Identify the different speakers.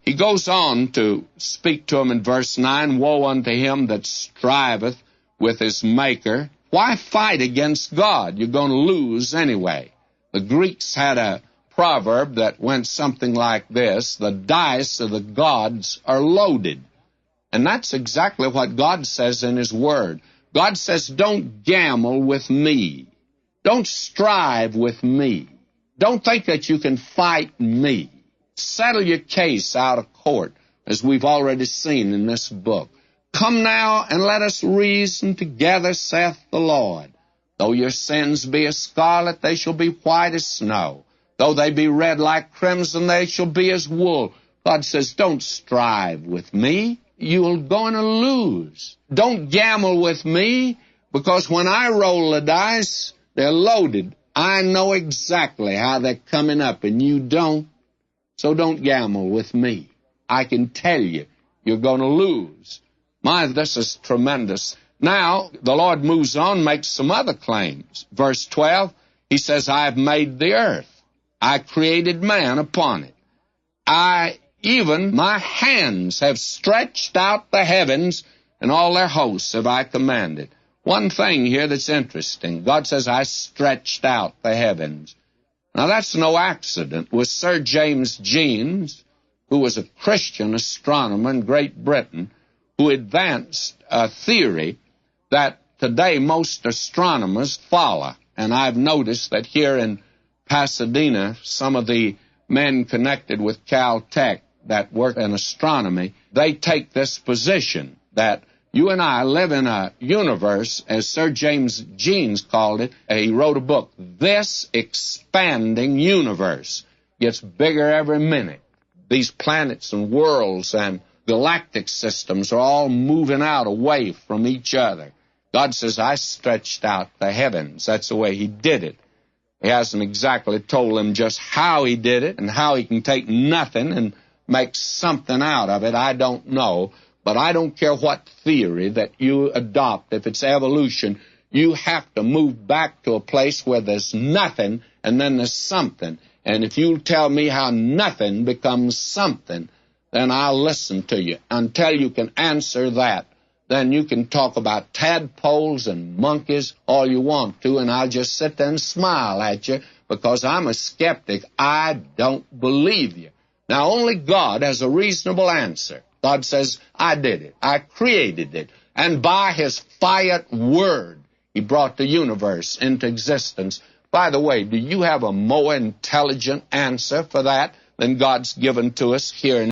Speaker 1: He goes on to speak to him in verse 9, "Woe unto him that striveth with his Maker." Why fight against God? You're going to lose anyway. The Greeks had a proverb that went something like this: the dice of the gods are loaded. And that's exactly what God says in His Word. God says, don't gamble with me. Don't strive with me. Don't think that you can fight me. Settle your case out of court, as we've already seen in this book. Come now and let us reason together, saith the Lord. Though your sins be as scarlet, they shall be white as snow. Though they be red like crimson, they shall be as wool. God says, don't strive with me. You're going to lose. Don't gamble with me, because when I roll the dice, they're loaded. I know exactly how they're coming up, and you don't. So don't gamble with me. I can tell you, you're going to lose. My, this is tremendous. Now, the Lord moves on, makes some other claims. Verse 12, He says, I have made the earth. I created man upon it. Even my hands have stretched out the heavens, and all their hosts have I commanded. One thing here that's interesting. God says, I stretched out the heavens. Now, that's no accident. With Sir James Jeans, who was a Christian astronomer in Great Britain, who advanced a theory that today most astronomers follow. And I've noticed that here in Pasadena, some of the men connected with Caltech that work in astronomy, they take this position that you and I live in a universe, as Sir James Jeans called it. He wrote a book, This Expanding Universe. Gets bigger every minute. These planets and worlds and galactic systems are all moving out away from each other. God says, I stretched out the heavens. That's the way He did it. He hasn't exactly told them just how He did it and how He can take nothing and make something out of it. I don't know. But I don't care what theory that you adopt. If it's evolution, you have to move back to a place where there's nothing and then there's something. And if you tell me how nothing becomes something, then I'll listen to you. Until you can answer that, then you can talk about tadpoles and monkeys all you want to, and I'll just sit there and smile at you because I'm a skeptic. I don't believe you. Now, only God has a reasonable answer. God says, I did it. I created it. And by His fiat word, He brought the universe into existence. By the way, do you have a more intelligent answer for that than God's given to us here in